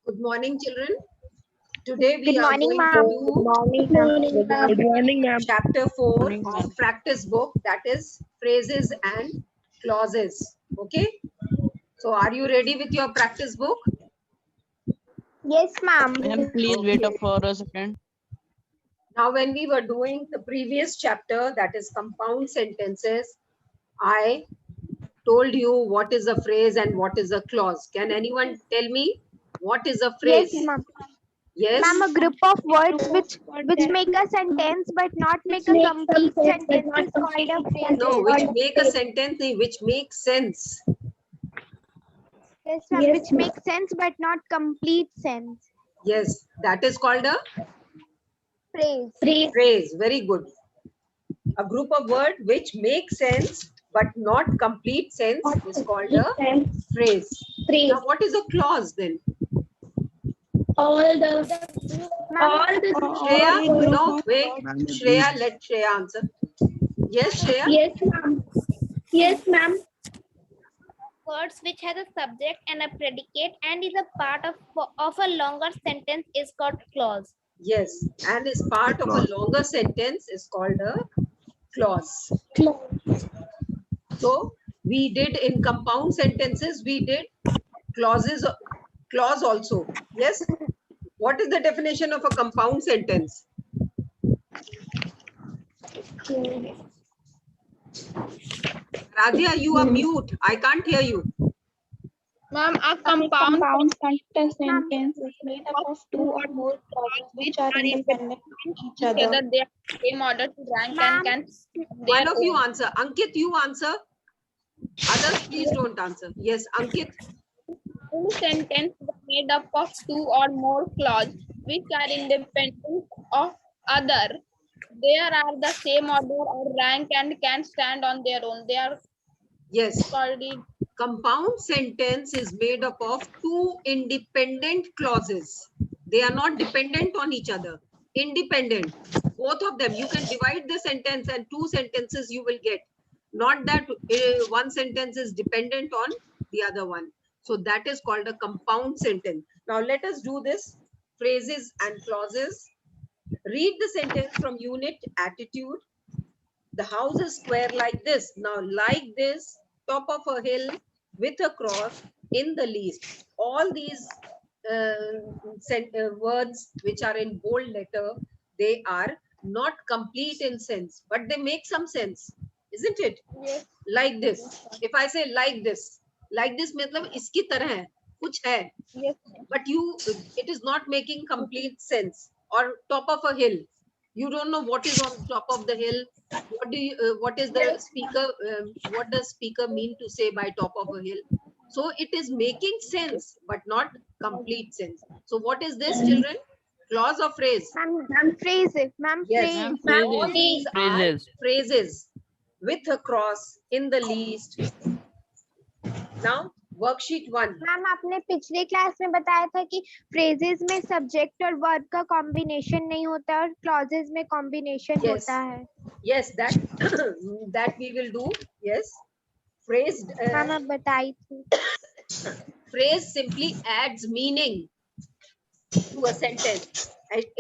Good morning, children. Today we Good are morning, going to ma'am. do Good morning, ma'am. chapter 4 Morning, of ma'am. practice book, that is phrases and clauses. Okay. So are you ready with your practice book? Yes, ma'am. Ma'am, please wait Okay. up for a second. Now when we were doing the previous chapter, that is compound sentences, I told you what is a phrase and what is a clause. Can anyone tell me what is a Yes, phrase? ma'am. Yes? Ma'am, a group of words which make a sentence but not make a complete sentence is called a No, phrase. which make a sentence, which makes sense. Yes, ma'am. Which makes sense but not complete sense. Yes, that is called a Phrase. phrase. Very good. A group of words which make sense but not complete sense is called a phrase. Now, what is a clause then? Ma'am, Shreya, no, wait. Shreya, let Shreya answer. Yes, Shreya? Words which has a subject and a predicate and is a part of a longer sentence is called clause. Yes, and is part of a longer sentence is called a clause. So, we did in compound sentences, we did clause also. Yes? What is the definition of a compound sentence? Radhya, you are mute. I can't hear you. Ma'am, a compound sentence is made up of two or more clauses which are independent of each other. They are same order to rank Ma'am. and can One their of you own. answer. Ankit, you answer. Others, please don't answer. Yes, Ankit. Any sentence is made up of two or more clauses which are independent of other. They are the same order or rank and can stand on their own. They are Yes. called it. Compound sentence is made up of two independent clauses. They are not dependent on each other. Independent. Both of them. You can divide the sentence and two sentences you will get. Not that one sentence is dependent on the other one. So that is called a compound sentence. Now let us do this. Phrases and clauses. Read the sentence from unit attitude. The house is square like this. Now, like this, top of a hill with a cross in the least. All these words which are in bold letter, they are not complete in sense, but they make some sense, isn't it? Yes. Like this. If I say like this मतलब इसकी तरह है, कुछ है, Yes. but it is not making complete sense. Or top of a hill, you don't know what is on top of the hill. What is the speaker, what does speaker mean to say by top of a hill? So it is making sense but not complete sense. So what is this, children? Clause or phrase? Ma'am, phrase. Ma'am, Yes, phrase. all these are Phrases. phrases with a cross in the least. Now worksheet 1. Ma'am आपने पिछले class में बताया था कि phrases में subject और verb का combination नहीं होता और क्लॉजेस में कॉम्बिनेशन Yes. होता है. Yes, that that we will do. Yes, phrase ma'am आप बताई थी. phrase simply adds meaning to a sentence.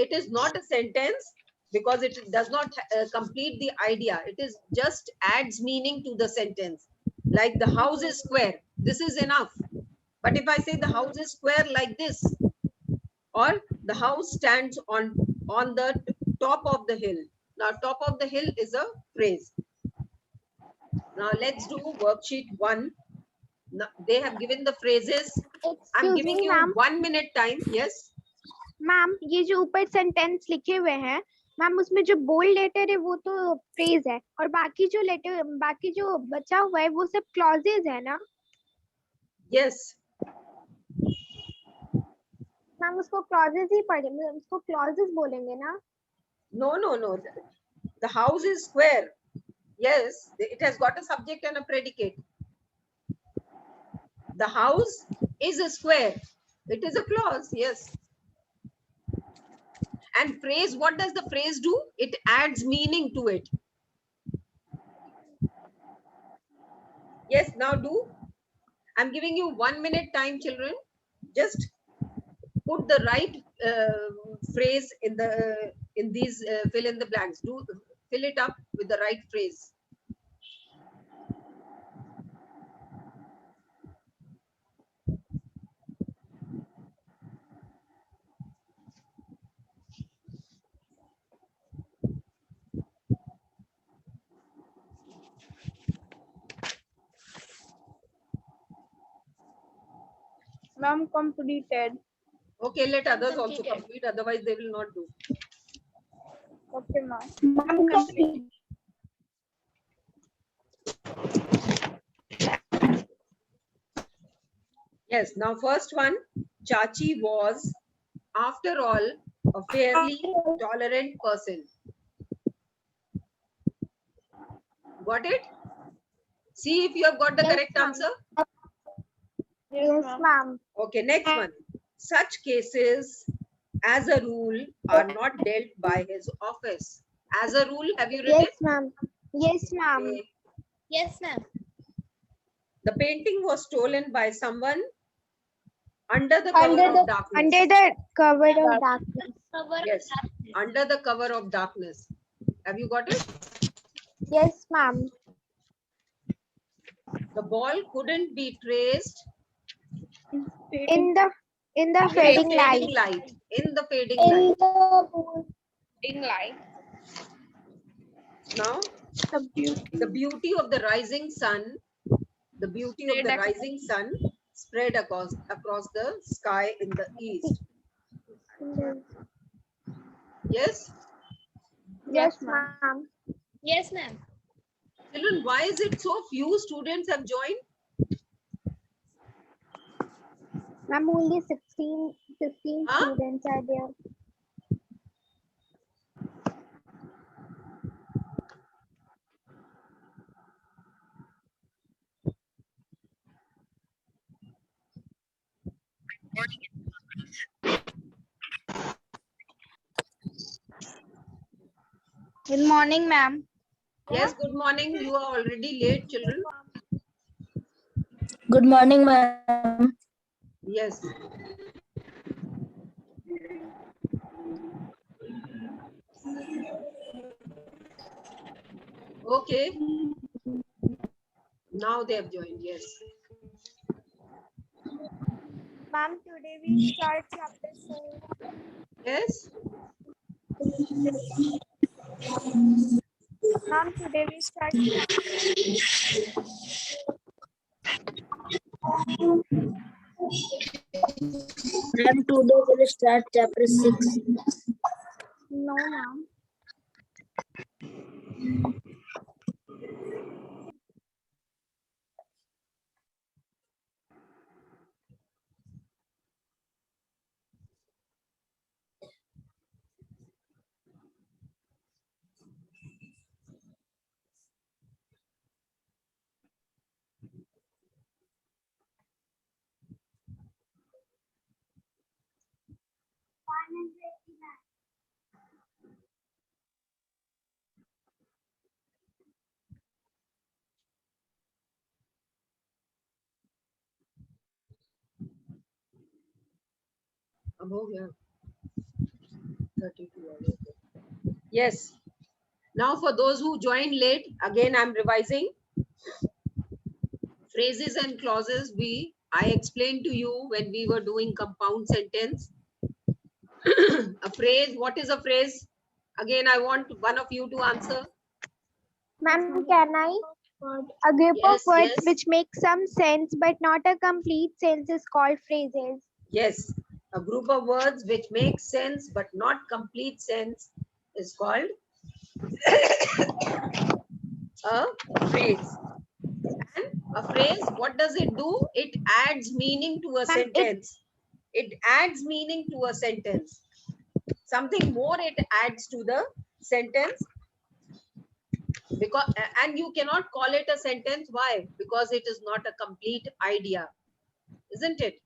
It is not a sentence because it does not complete the idea. It is just adds meaning to the sentence. Like the house is square. This is enough. But if I say the house is square like this, or the house stands on the top of the hill. Now, top of the hill is a phrase. Now, let's do worksheet 1. Now, they have given the phrases. I'm Excuse giving me, you ma'am. 1 minute time. Yes. Ma'am ये जो ऊपर sentence लिखे हुए हैं ma'am उसमें जो bold letter है वो तो फ्रेज है और बाकी जो बचा हुआ है वो सब क्लॉजेज है ना. Yes. मैम उसको क्लॉजेज ही पढ़ेंगे, उसको क्लॉजेज बोलेंगे ना. No. The house is square. Yes, it has got a subject and a predicate. The house is a square. It is a clause. Yes. And phrase, what does the phrase do? It adds meaning to it. Yes, now do. I'm giving you 1 minute time, children. Just put the right phrase in these fill in the blanks. Do fill it up with the right phrase. Ma'am, completed. Okay, let others also complete, otherwise they will not do. Okay, ma'am. Yes, now first one, Chachi was, after all, a fairly tolerant person. Got it? See if you have got the Yes, correct ma'am. answer. Yes, ma'am. Okay, next one. Such cases, as a rule, are not dealt by his office. As a rule, have you written? Yes, ma'am. Yes, ma'am. Okay. Yes, ma'am. The painting was stolen by someone under the cover of darkness. Under the cover of darkness. Yes, under the cover of darkness. Have you got it? Yes, ma'am. The ball couldn't be traced In the in the fading light. In the fading light. In light. Now, the beauty of the rising sun, the beauty of the rising sun spread across the sky in the east. Yes? Yes, ma'am. Yes, ma'am. Children, why is it so few students have joined? Ma'am, only 15 Huh? students are there. Good morning, ma'am. Yes, good morning. You are already late, children. Good morning, ma'am. Yes. Okay. Now they have joined. Yes. Ma'am, today we start chapter 4. Yes. Ma'am, today we start chapter Ma'am, today we'll start chapter 6. No, ma'am. अब हो गया 32 hours. Yes. Now for those who joined late, again I'm revising. Phrases and clauses I explained to you when we were doing compound sentence. A phrase, what is a phrase? Again, I want one of you to answer. Ma'am, can I? A group Yes, of words yes. which make some sense but not a complete sense is called phrases. Yes, a group of words which make sense but not complete sense is called a phrase. And a phrase, what does it do? It adds meaning to a Ma'am, sentence. It adds meaning to a sentence. Something more it adds to the sentence. Because, and you cannot call it a sentence. Why? Because it is not a complete idea, isn't it?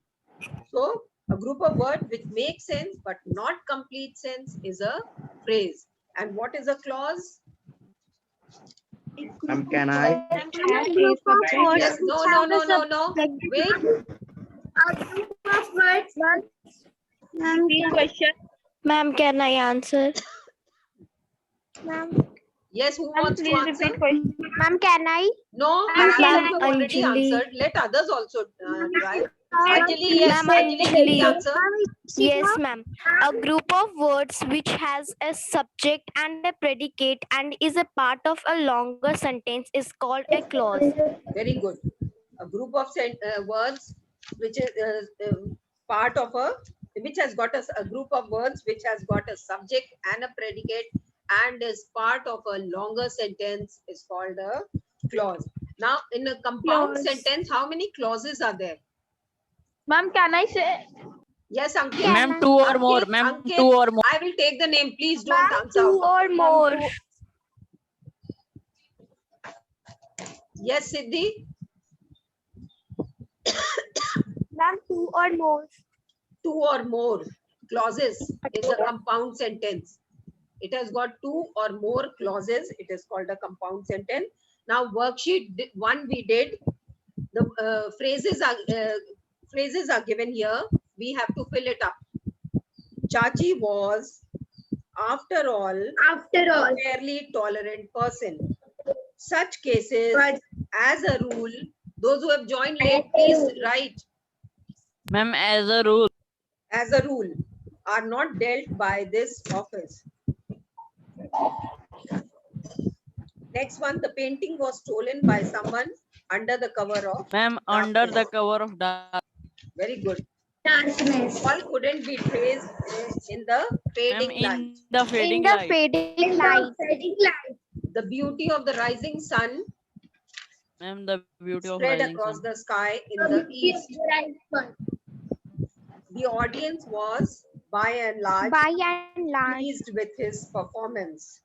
So a group of words which make sense but not complete sense is a phrase. And what is a clause? Can I? A group of words Yes, no. which have a Wait. A group of words. Repeat question. Ma'am, can I answer? Ma'am, Yes, who Ma'am, wants to please answer? repeat question. ma'am, can I? No, Ma'am, Aranza, can you have I- already Anjali. answered. Let others also try. Anjali, yes. Ma'am, Anjali, can you Anjali. answer? Yes, ma'am. A group of words which has a subject and a predicate and is a part of a longer sentence is called a clause. Very good. A group of words which is part of which has got a group of words which has got a subject and a predicate and is part of a longer sentence is called a clause. Now, in a compound Clause. sentence, how many clauses are there? Ma'am, can I say? Yes, Ankit. Ma'am, two or more. Ankit, Ma'am, Ankit, two or more. I will take the name. Please don't Ma'am, answer. two or more. Yes, Siddhi. Ma'am, two or more. Two or more clauses is a compound sentence. It has got two or more clauses. It is called a compound sentence. Now, worksheet one we did. The phrases are given here. We have to fill it up. Chachi was, after all, a fairly tolerant person. Such cases, as a rule, those who have joined late, please write. Ma'am, as a rule. As a rule, are not dealt by this office. Next one, the painting was stolen by someone under the cover of Ma'am, under the darkness. cover of dark. Very good. All couldn't be traced in the Ma'am, fading light. in the fading In the light. fading light. The beauty of the rising sun Ma'am, the beauty of spread rising across sun. the sky in the east. The audience was, by and large, By and large. pleased with his performance.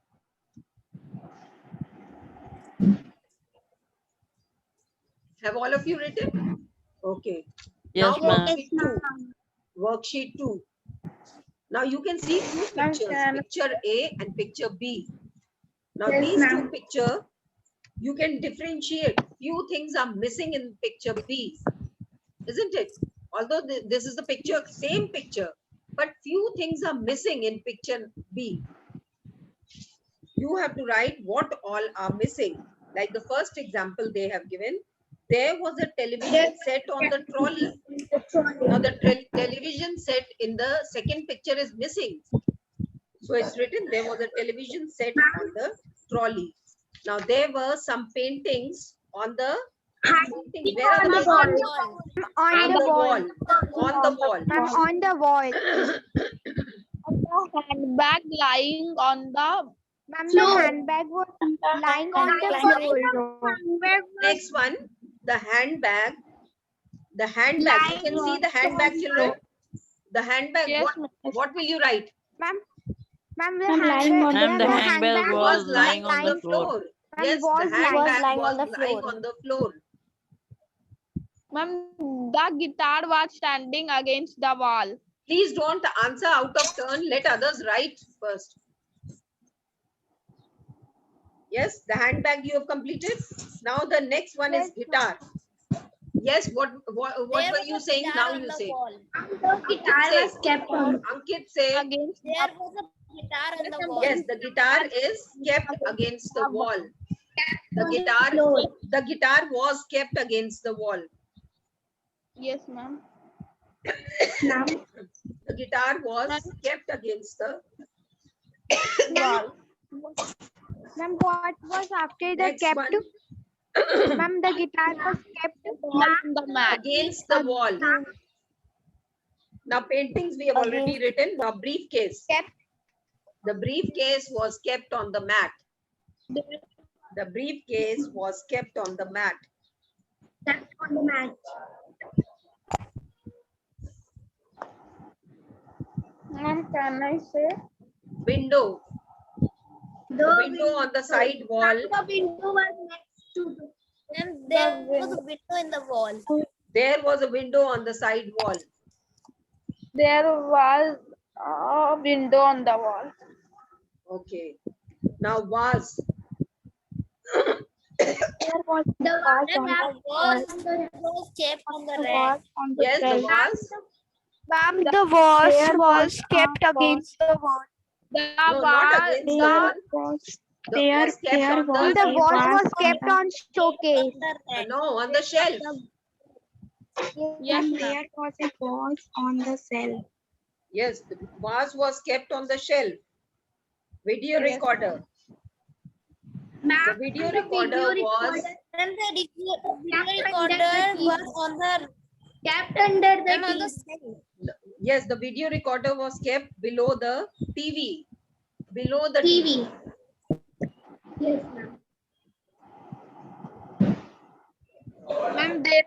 Have all of you written? Okay. Yes, Now ma'am. worksheet two. Worksheet 2. Now you can see two Ma'am, pictures, can- picture A and picture B. Now Yes, these two ma'am. pictures, you can differentiate. Few things are missing in picture B, isn't it? Although this is the picture, same picture, but few things are missing in picture B. You have to write what all are missing. Like the first example they have given, there was a television set on the trolley. Now the television set in the second picture is missing. So it's written there was a television set on the trolley. Now there were some paintings on the painting. Where are the paintings? On the wall. On the wall. Ma'am, on the wall. The handbag lying on the Ma'am, the handbag was lying on the floor. Next one, the handbag. The handbag. You can see the handbag, children. The handbag. Yes, What will you write? Ma'am, the lying on Ma'am, the handbag Was was lying on the floor. floor. Ma'am, Yes, was the handbag lying was on the lying floor. on the floor. Ma'am, the guitar was standing against the wall. Please don't answer out of turn. Let others write first. Yes, the handbag you have completed. Now the next one is guitar. Yes, what were you saying? Now you say. Guitar was kept on. Ankit say. Against There was a guitar on the wall. Yes, the guitar is kept against the wall. The guitar was kept against the wall. Yes, ma'am. The guitar was kept against the Wall. Ma'am, what was after the next kept? one. Ma'am, the guitar was kept. On the mat. Against the wall. Now paintings we have already written. Now briefcase. Kept. The briefcase was kept on the mat. The briefcase was kept on the mat. Kept on the mat. Ma'am, can I say? Window. The window on the side wall. The window was next to the And there was a window in the wall. There was a window on the side wall. There was a window on the wall. Okay. Now vase. The was kept on the rack. Yes, the vase. Ma'am, the vase was kept against the wall. The No, not against the wall. The was kept on The vase was kept on showcase. no, on the shelf. Yes, ma'am. was a vase on the shelf. Yes, the vase was kept on the shelf. Video recorder. The video recorder was And the video recorder was on the Kept under and on the shelf. yes, the video recorder was kept below the TV. Below the TV. Yes, ma'am. Ma'am, there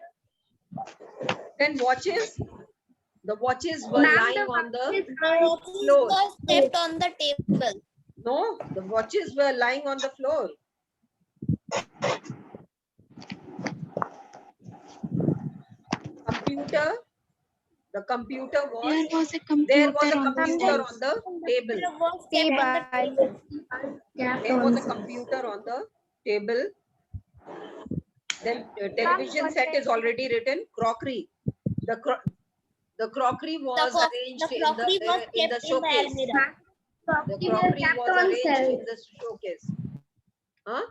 Then watches. The watches were Ma'am, lying the on the The floor. was kept on the table. No, the watches were lying on the floor. Computer. The computer was There was a there computer was a on the computer shelf. on the table. The was kept on the table. There was a computer on the table. Then television set is already written. Crockery. The crockery was arranged The crockery was in the kept in the showcase. almirah. The crockery was arranged in the showcase. Huh?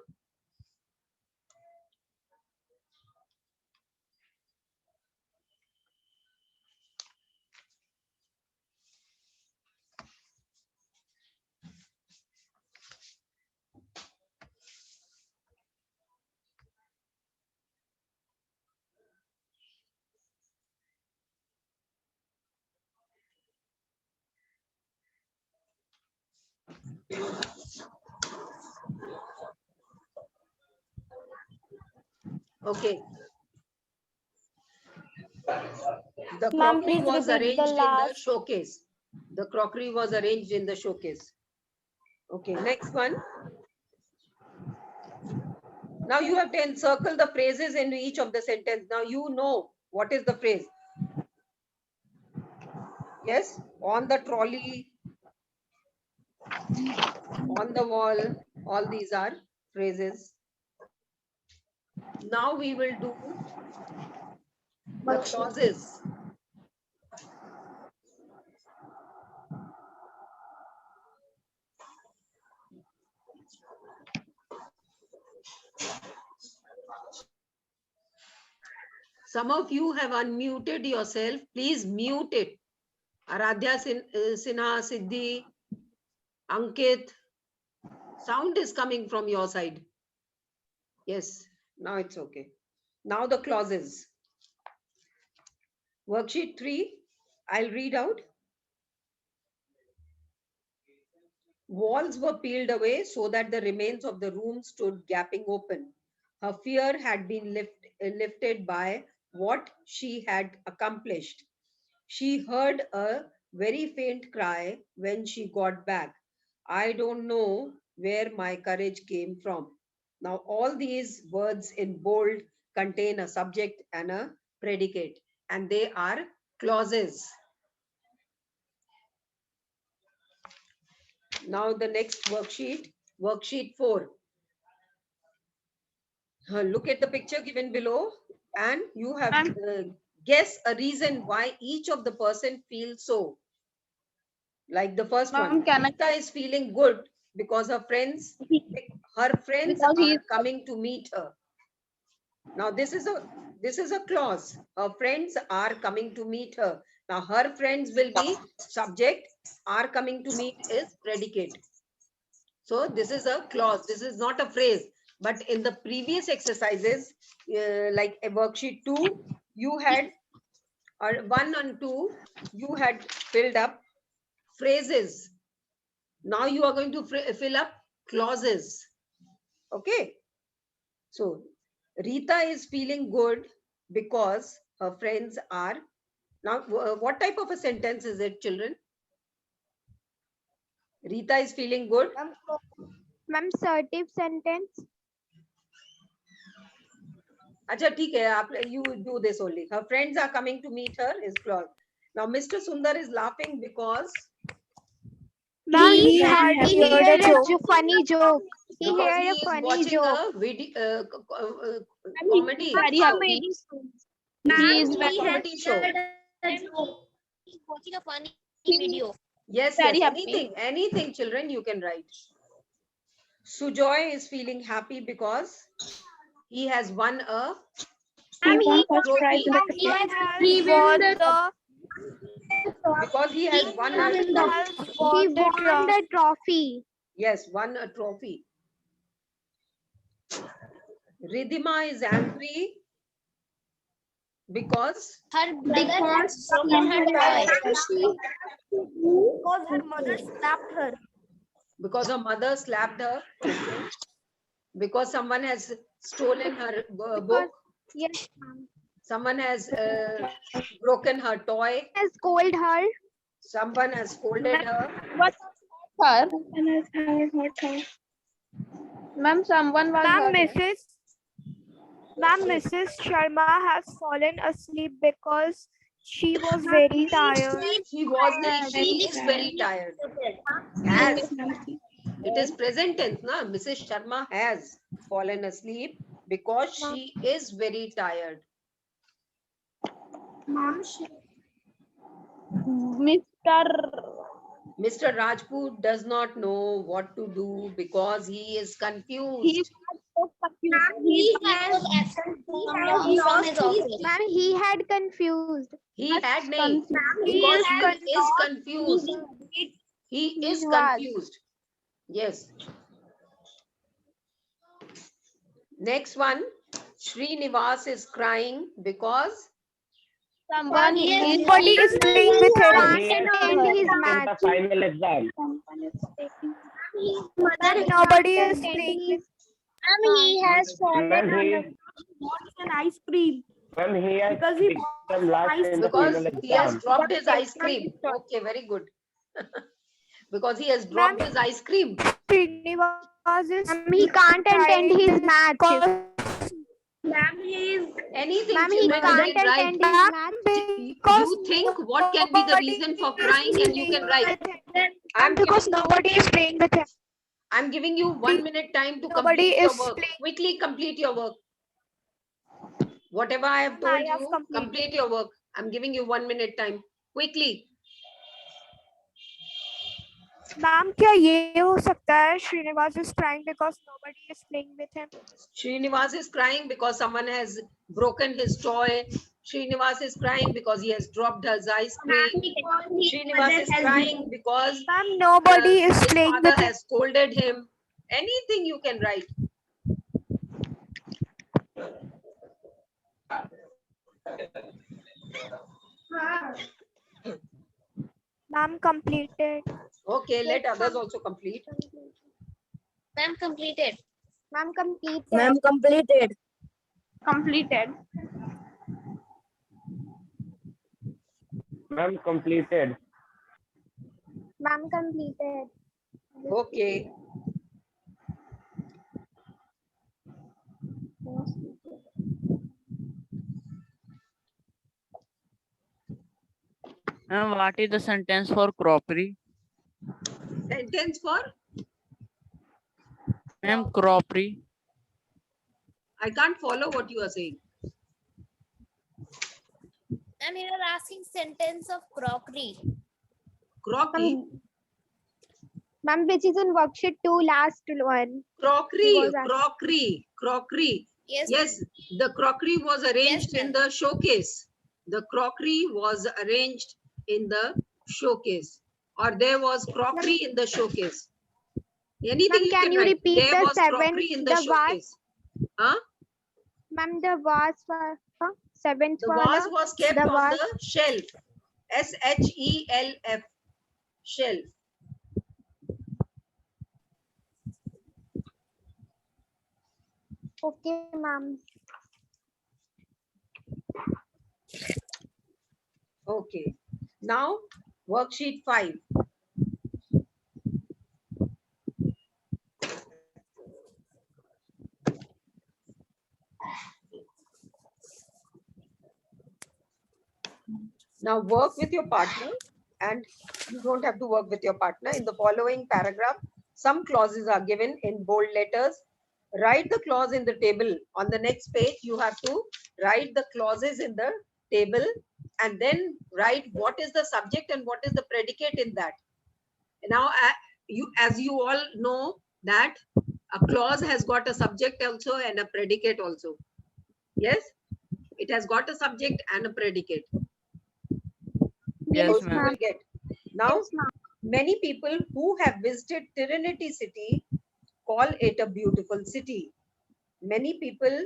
Okay. The Ma'am, crockery please was repeat arranged the in the last. showcase. The crockery was arranged in the showcase. Okay, next one. Now you have to encircle the phrases in each of the sentence. Now you know what is the phrase. Yes, on the trolley, on the wall, all these are phrases. Now we will do the clauses. Some of you have unmuted yourself. Please mute it. Aradhya Sinha, Siddhi, Ankit. Sound is coming from your side. Yes, now it's okay. Now the clauses. Worksheet 3, I'll read out. Walls were peeled away so that the remains of the room stood gaping open. Her fear had been lifted by what she had accomplished. She heard a very faint cry when she got back. I don't know where my courage came from. Now, all these words in bold contain a subject and a predicate, and they are clauses. Now, the next worksheet, worksheet 4. Look at the picture given below, and you have guess a reason why each of the person feels so. Like the first one, Rita is feeling good because her friends are coming to meet her. Now this is a clause. Her friends are coming to meet her. Now her friends will be subject. Are coming to meet is predicate. So this is a clause. This is not a phrase. But in the previous exercises, like a worksheet 2, you had, or 1 and 2, you had filled up phrases. Now you are going to fill up clauses. Okay. So Rita is feeling good because her friends are. Now, what type of a sentence is it, children? Rita is feeling good. Ma'am, assertive sentence. Acha, theek hai, you do this only. Her friends are coming to meet her is clause. Now, Mr. Sundar is laughing because He heard a funny joke. He because heard he a is funny watching joke. a video, comedy. He is Comedy show. watching a funny video. Yes, Very yes, happy. anything, children, you can write. Sujoy is feeling happy because he has won a trophy. He won the Because he has won a He won the won the trophy. yes, won a trophy. Ridhima is angry because Her brother has broken her toy. because her mother slapped her. because her mother slapped her. Okay. Because someone has stolen her book. Yes, ma'am. Someone has broken her toy. Has scolded her. Someone has scolded her. What her? Ma'am, someone was Ma'am, hurt. Mrs. Sharma has fallen asleep because she was very tired. She is very tired. Has. It is present tense, na? Mrs. Sharma has fallen asleep because she is very tired. Mr. Rajput does not know what to do because he is confused. He has absent from his office. Ma'am, he had confused. He had named He because is he is confused. He is confused. Yes. Next one. Srinivas is crying because Somebody is playing with him. Can't attend his match. Final exam. Nobody is playing with He has When he an ice cream. when he has become last in the because final he has exam. dropped his ice cream. Okay, very good. Because he has dropped his ice cream. Srinivas is He can't attend his match. Anything, Ma'am, he children, can't you can write. attend his match. You think what can be the reason for crying and you can write. Nobody is playing with him. I'm giving you 1 minute time to Nobody complete your is work. playing. Quickly complete your work. Whatever I have told I have you, completed. complete your work. I'm giving you 1 minute time. Quickly. Ma'am क्या ये हो सकता है Srinivas is crying because nobody is playing with him. Srinivas is crying because someone has broken his toy. Srinivas is crying because he has dropped his ice cream. Srinivas is crying because Ma'am, nobody is his playing father with him. has scolded him. Anything you can write. Ma'am completed. Okay, let others also complete. Ma'am completed. Ma'am, complete. Ma'am completed. Completed. Ma'am completed. Ma'am, completed. Okay. And what is the sentence for crockery? Sentence for? Ma'am, crockery. I can't follow what you are saying. And you are asking sentence of crockery. Crockery. Ma'am, which is in worksheet 2, last one. Crockery. was asked. Crockery. Crockery. Yes. Yes, the crockery was arranged Yes, in the showcase. The crockery was arranged in the showcase. Or there was crockery in the showcase. Anything Ma'am, you can can you write. repeat There the was crockery in the seventh, the vase? showcase. Huh? Ma'am, the vase was seventh The vase one. was kept the on vase- the shelf. SHELF. Shelf. Okay, ma'am. Okay. Now, worksheet 5. Now work with your partner, and you don't have to work with your partner. In the following paragraph, some clauses are given in bold letters. Write the clause in the table. On the next page, you have to write the clauses in the table and then write what is the subject and what is the predicate in that. Now, as you all know that a clause has got a subject also and a predicate also. Yes, it has got a subject and a predicate. Yes, Those you ma'am. will get. Now, Yes, ma'am. many people who have visited Trinity City call it a beautiful city. Many people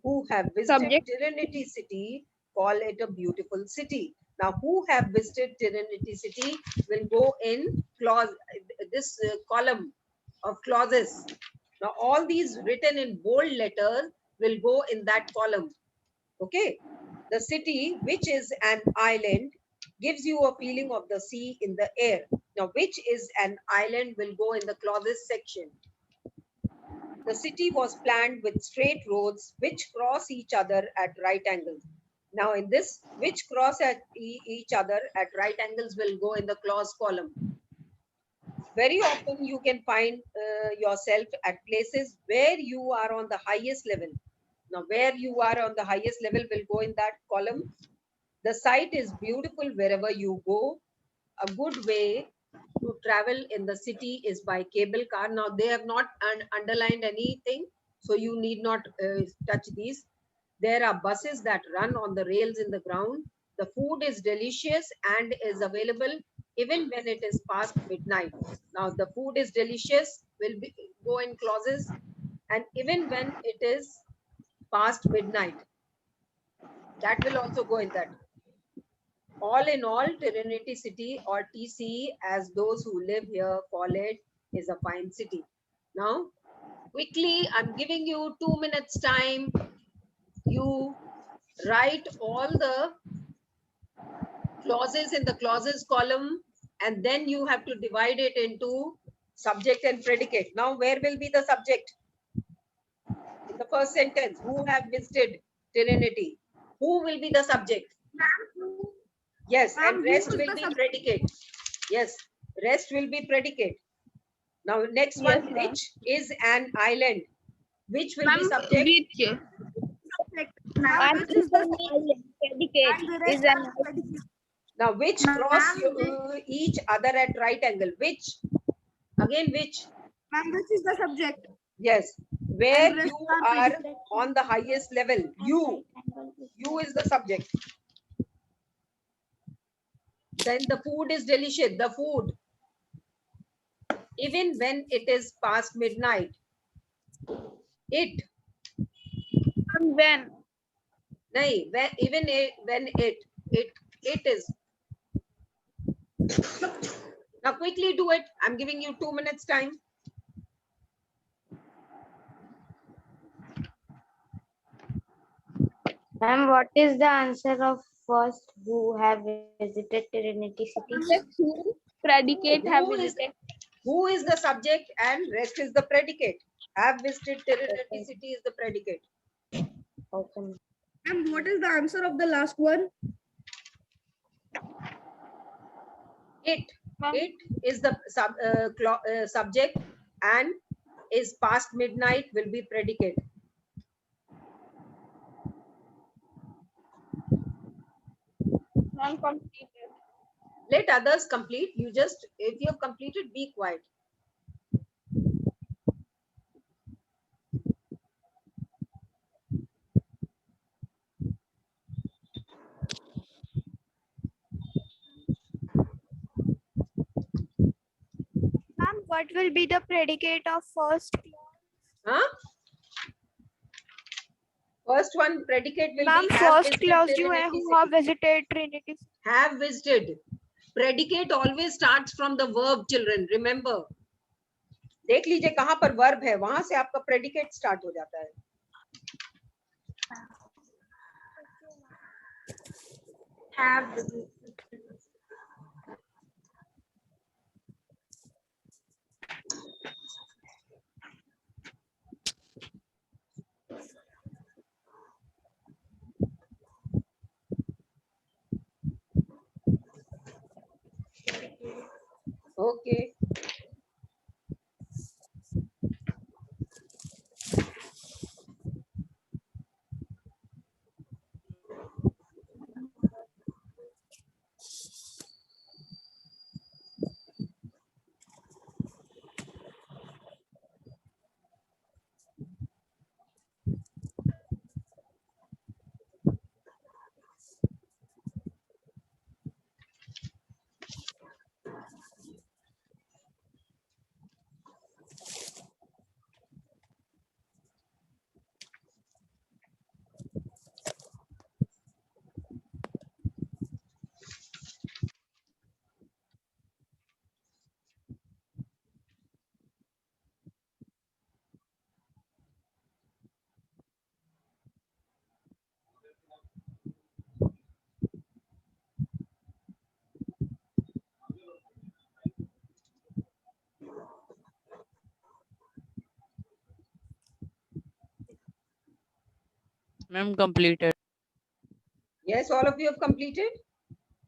who have visited Subject. Trinity City call it a beautiful city. Now, who have visited Trinity City will go in clause, this column of clauses. Now, all these written in bold letters will go in that column. Okay. The city, which is an island, gives you a feeling of the sea in the air. Now, which is an island will go in the clauses section. The city was planned with straight roads which cross each other at right angles. Now, in this, which cross at each other at right angles will go in the clause column. Very often you can find yourself at places where you are on the highest level. Now, where you are on the highest level will go in that column. The site is beautiful wherever you go. A good way to travel in the city is by cable car. Now, they have not underlined anything, so you need not touch these. There are buses that run on the rails in the ground. The food is delicious and is available even when it is past midnight. Now, the food is delicious will go in clauses, and even when it is past midnight, that will also go in that. All in all, Trinity City, or TC, as those who live here call it, is a fine city. Now, quickly, I'm giving you 2 minutes time. You write all the clauses in the clauses column, and then you have to divide it into subject and predicate. Now, where will be the subject? In the first sentence, who have visited Trinity? Who will be the subject? Yes, and rest will be predicate. Yes, rest will be predicate. Now, next one, Yes, ma'am. which is an island? Which will be Ma'am, subject? which? And which is an island. Predicate is an island. Now, which cross each other at right angle? Which? Again, which? Which is the subject? Yes, where And rest you are are predicate. on the highest level. You is the subject. Then the food is delicious. The food. Even when it is past midnight. It. And when? Nahi, even when it is. Now quickly do it. I'm giving you 2 minutes time. Ma'am, what is the answer of first who have visited Trinity City? Subject who, predicate have Who is- visited. Who is the subject and rest is the predicate. Have visited Trinity City is the predicate. Okay. And what is the answer of the last one? It is the subject and is past midnight will be predicate. Non-completed. Let others complete. You just, if you have completed, be quiet. Ma'am, what will be the predicate of first? Huh? First one predicate will Ma'am, be have first visited clause जो है Trinity who have City. visited Trinity. Have visited. Predicate always starts from the verb, children. Remember. देख लीजिए कहां पर verb है, वहां से आपका predicate start हो जाता है. Have. Okay. Ma'am, completed. Yes, all of you have completed?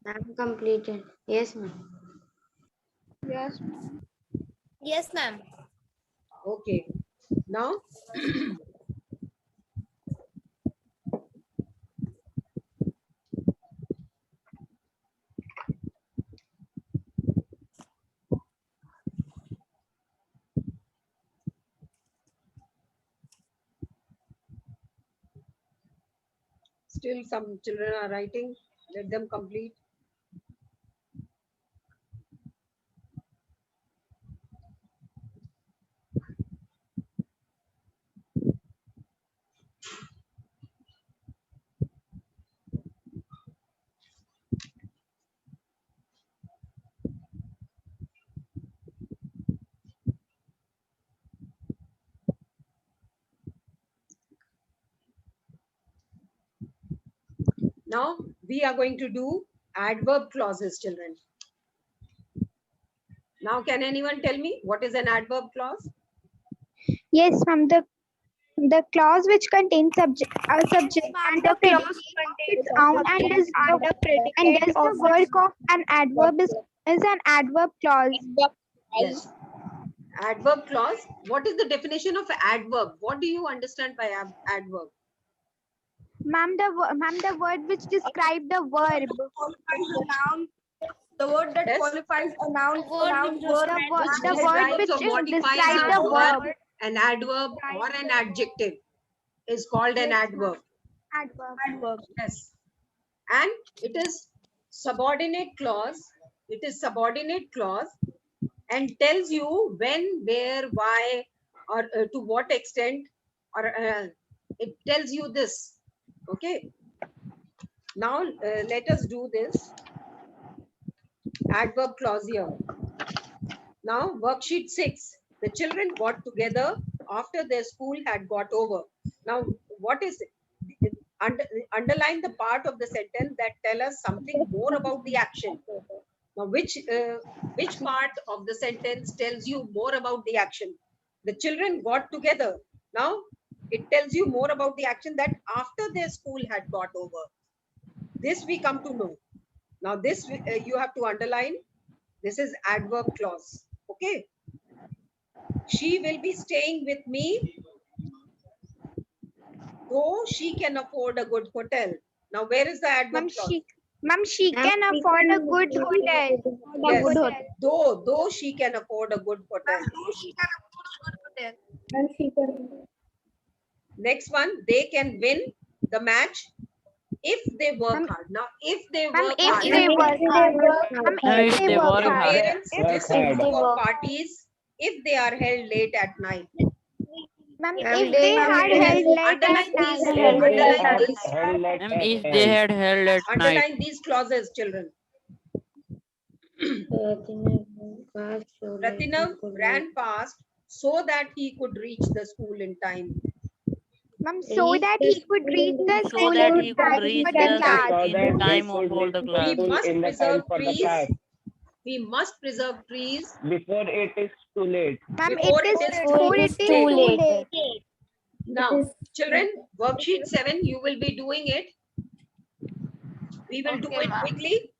I'm completed. Yes, ma'am. Yes. Yes, ma'am. Okay. Now, still some children are writing. Let them complete. Now, we are going to do adverb clauses, children. Now, can anyone tell me what is an adverb clause? Yes, ma'am. The clause which contains subject and the predicate of its own and does the work of an adverb is an adverb clause. Yes. Adverb clause. What is the definition of adverb? What do you understand by adverb? Ma'am, the word which describe the verb. The word that Yes. qualifies a noun. The word Describes which or modifies describe a the verb, verb. an adverb or an adjective is called an adverb. Adverb. Yes. And it is subordinate clause. It is subordinate clause and tells you when, where, why, or to what extent, or it tells you this. Okay. Now let us do this adverb clause here. Now worksheet 6. The children got together after their school had got over. Now what is it? Underline the part of the sentence that tell us something more about the action. Now which part of the sentence tells you more about the action? The children got together. Now it tells you more about the action that after their school had got over. This we come to know. Now this you have to underline. This is adverb clause. Okay. She will be staying with me though she can afford a good hotel. Now where is the adverb clause? She can afford a good hotel. Yes. Though she can afford a good hotel. Next one, they can win the match if they work hard. Now if they work hard. If they work Now, hard. parents, this is for parties if they are held late at night. Ma'am, if they had held late at night. Ma'am, if they had held at night. Underline these clauses, children. Ratinav ran fast so that he could reach the school in time. Ma'am, so that he could reach the So school that in he could time reach for the the class. in time of all the We class. must in the preserve time for the trees. class. We must preserve trees Before it is too late. Ma'am, before it is too late. Now, children, worksheet 7, you will be doing it. We will do it quickly.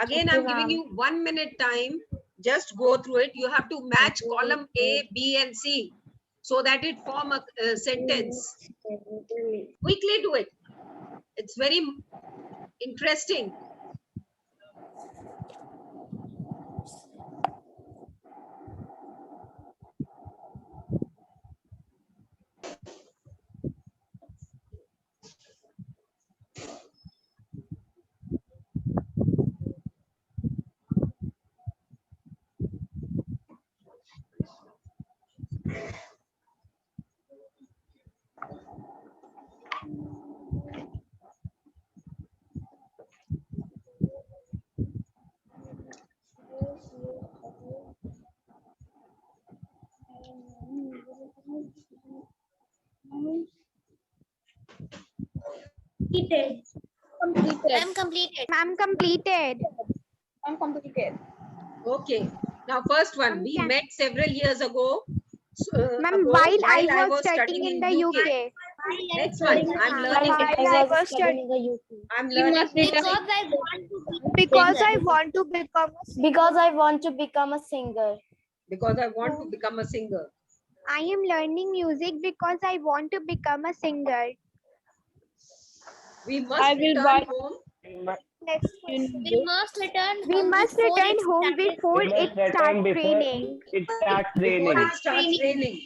Again, I'm giving you 1 minute time. Just go through it. You have to match column A, B, and C so that it form a sentence. Quickly do it. It's very interesting. I'm completed. Ma'am, completed. Okay. Now, first one, we met several years ago. Ma'am, while I was studying in the UK. Next one. I'm learning. I'm You learning. must return. Because I want to become Because I want to become a singer. Because I want to become a singer. I am learning music because I want to become a singer. We I must will return buy- home. Next We must return we must return home before We must it return starts before raining. it starts Before raining. it starts raining.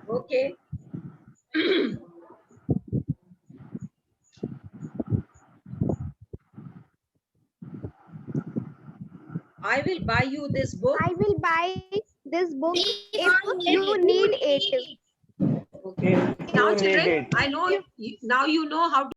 Okay. I will buy you this book. I will buy this book if you need it. Okay. You Now, need children, it. I know now you know how to